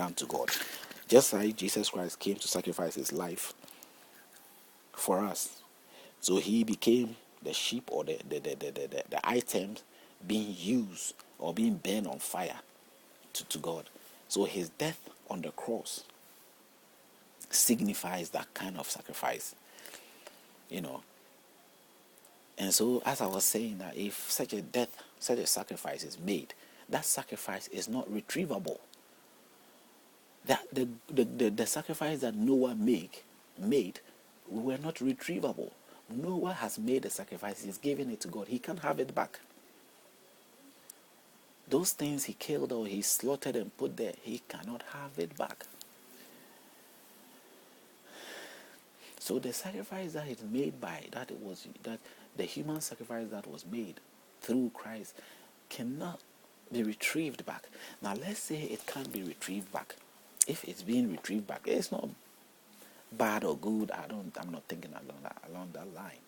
done to God. Just like Jesus Christ came to sacrifice his life for us. So he became the sheep, or the items being used or being burned on fire to God. So his death on the cross signifies that kind of sacrifice, you know. And so, as I was saying, that if such a sacrifice is made, that sacrifice is not retrievable. That the sacrifice that Noah made were not retrievable. Noah has made a sacrifice, he's given it to God. He can't have it back. Those things he killed or he slaughtered and put there, he cannot have it back. So the sacrifice that is made that the human sacrifice that was made through Christ cannot be retrieved back. Now let's say it can't be retrieved back. If it's being retrieved back, it's not bad or good. I'm not thinking along that line.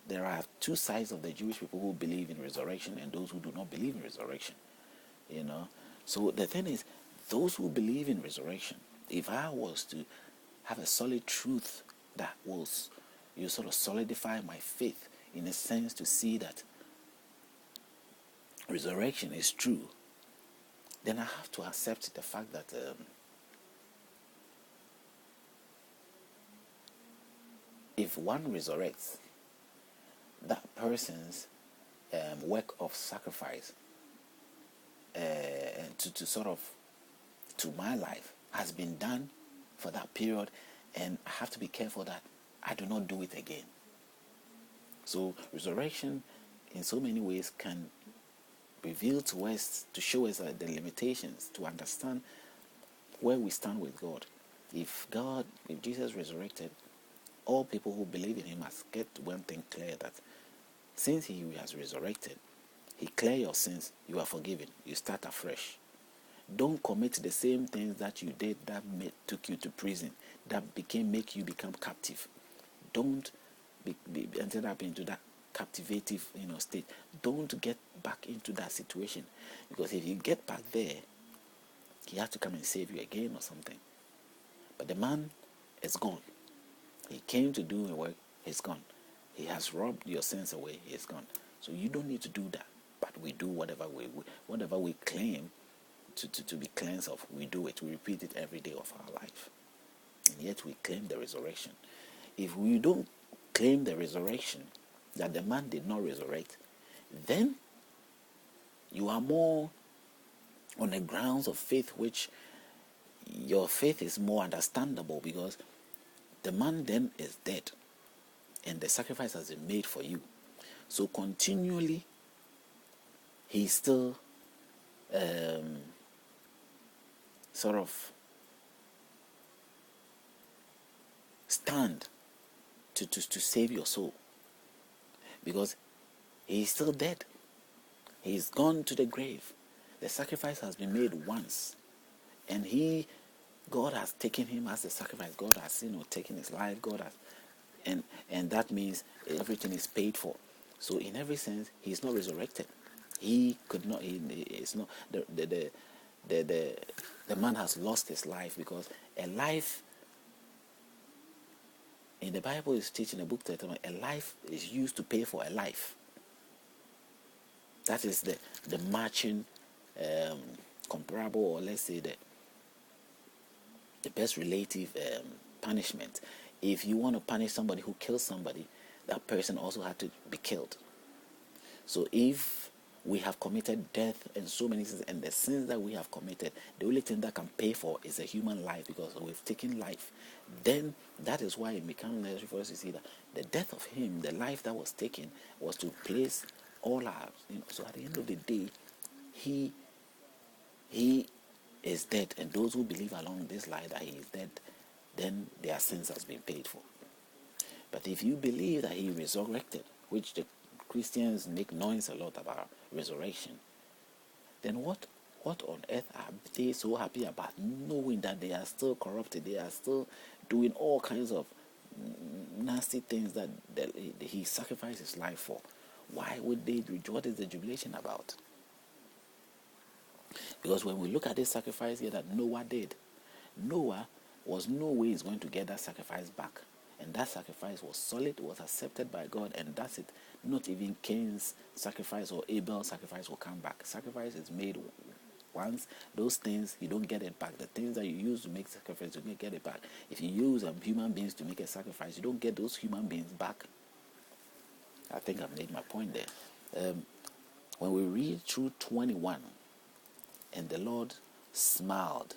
There are two sides of the Jewish people who believe in resurrection and those who do not believe in resurrection. You know. So the thing is, those who believe in resurrection, if I was to have a solid truth that will sort of solidify my faith, in a sense, to see that resurrection is true, then I have to accept the fact that if one resurrects, that person's work of sacrifice to my life has been done for that period, and I have to be careful that I do not do it again. So resurrection in so many ways can reveal to us, to show us the limitations, to understand where we stand with God. If Jesus resurrected, all people who believe in him must get one thing clear, that since he has resurrected, he cleared your sins, you are forgiven, you start afresh. Don't commit the same things that you did that took you to prison, that make you become captive. Don't be ended up into that captivative state. Don't get back into that situation, because if you get back there, he has to come and save you again or something. But the man is gone. He came to do a work, he's gone. He has robbed your sins away, he's gone. So you don't need to do that. But we do whatever we claim to be cleansed of, we do it. We repeat it every day of our life. And yet we claim the resurrection. If we don't claim the resurrection, that the man did not resurrect, then you are more on the grounds of faith, which your faith is more understandable, because the man then is dead and the sacrifice has been made for you. So continually he still sort of stand to save your soul, because he's still dead. He's gone to the grave. The sacrifice has been made once, and God has taken him as the sacrifice. God has taken his life. God has, and that means everything is paid for. So in every sense, he's not resurrected. He could not. It's not the man has lost his life, because a life in the Bible is teaching, a book that a life is used to pay for a life. That is the matching comparable, or let's say the best relative punishment. If you want to punish somebody who kills somebody, that person also had to be killed. So if we have committed death and so many sins, and the sins that we have committed, the only thing that can pay for is a human life, because we've taken life, then that is why it becomes necessary for us to see that the death of him, the life that was taken, was to place all our, so at the end of the day, he is dead, and those who believe along this line that he is dead, then their sins has been paid for. But if you believe that he resurrected, which the Christians make noise a lot about resurrection, then what on earth are they so happy about, knowing that they are still corrupted, they are still doing all kinds of nasty things that he sacrificed his life for? Why would they rejoice? What is the jubilation about? Because when we look at this sacrifice here that Noah did, Noah was no way is going to get that sacrifice back. And that sacrifice was solid, was accepted by God, and that's it. Not even Cain's sacrifice or Abel's sacrifice will come back. Sacrifice is made once. Those things, you don't get it back. The things that you use to make sacrifice, you don't get it back. If you use human beings to make a sacrifice, you don't get those human beings back. I think I've made my point there. When we read through 21, and the Lord smiled,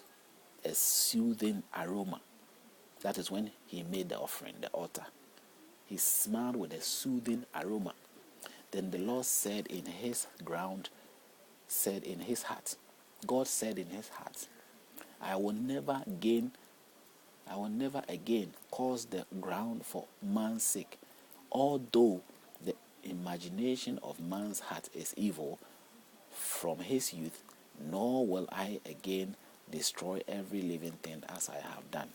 a soothing aroma. That is when he made the offering, the altar. He smiled with a soothing aroma. Then the Lord said in his heart, God said in his heart, I will never again cause the ground for man's sake, although the imagination of man's heart is evil from his youth, nor will I again destroy every living thing as I have done.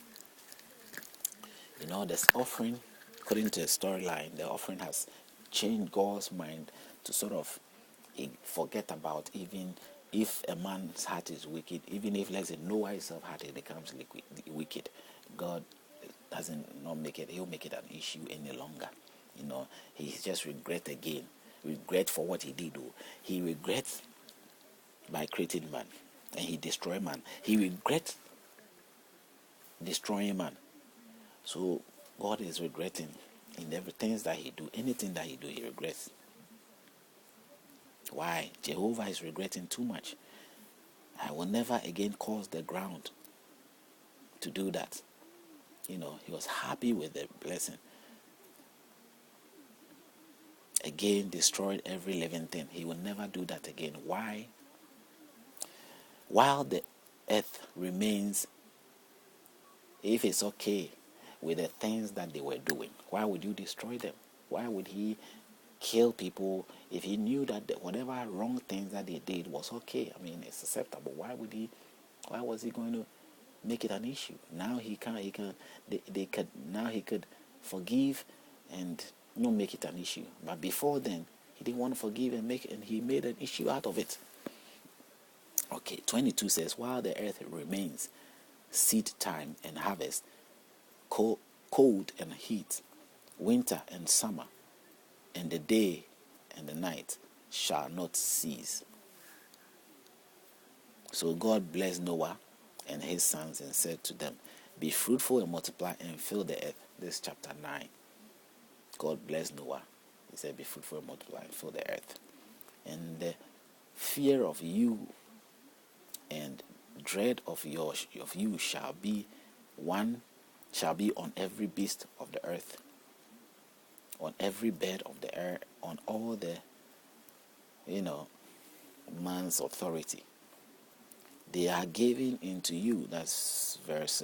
You know, this offering, according to the storyline, the offering has changed God's mind to sort of forget about even if a man's heart is wicked, even if, let's say, Noah himself heart becomes wicked, God doesn't not make it, he'll make it an issue any longer. You know, he just regret for what he did. He regrets by creating man, and he destroyed man. He regrets destroying man. So God is regretting in everything that he do. Anything that he do, he regrets. Why? Jehovah is regretting too much. I will never again cause the ground to do that. You know, he was happy with the blessing. Again, destroyed every living thing. He will never do that again. Why? While the earth remains, if it's okay with the things that they were doing, why would you destroy them? Why would he kill people if he knew that whatever wrong things that they did was okay? I mean, it's acceptable. Why was he going to make it an issue? Now he could forgive and not make it an issue. But before then, he didn't want to forgive and he made an issue out of it. Okay, 22 says, while the earth remains, seed time and harvest, cold and heat, winter and summer, and the day and the night shall not cease. So God blessed Noah and his sons and said to them, be fruitful and multiply and fill the earth. This is chapter 9. God blessed Noah. He said, be fruitful and multiply and fill the earth. And the fear of you and dread of you shall be on every beast of the earth, on every bird of the air, on all the man's authority. They are given into you. That's verse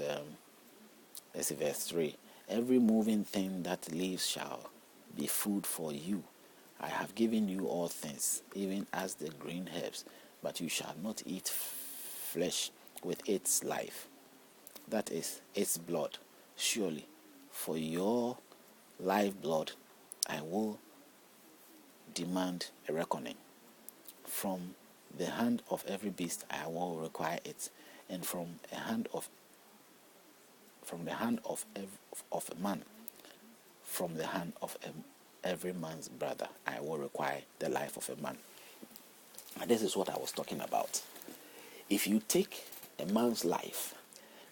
3. Every moving thing that lives shall be food for you. I have given you all things, even as the green herbs, but you shall not eat flesh with its life, that is its blood. Surely for your lifeblood I will demand a reckoning. From the hand of every beast I will require it, and from the hand of a man, from the hand of every man's brother I will require the life of a man. And this is what I was talking about. If you take a man's life,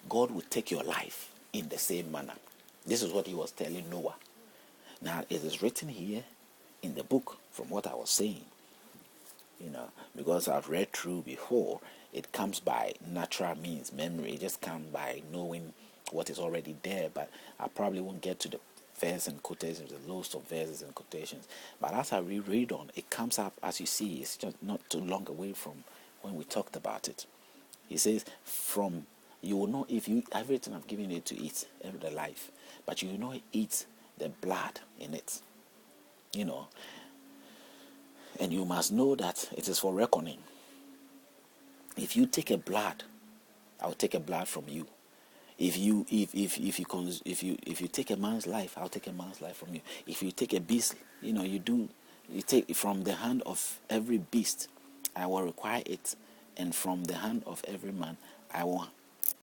God will take your life in the same manner. This is what he was telling Noah. Now, it is written here in the book from what I was saying. Because I've read through before, it comes by natural means, memory. It just comes by knowing what is already there. But I probably won't get to the verse and quotations, the loads of verses and quotations. But as I reread on, it comes up, as you see, it's just not too long away from when we talked about it. He says, you will not, if you everything I've given you to eat, the life, but you will not eat the blood in it. And you must know that it is for reckoning. If you take a blood, I'll take a blood from you. If you take a man's life, I'll take a man's life from you. If you take a beast, you take from the hand of every beast, I will require it, and from the hand of every man I will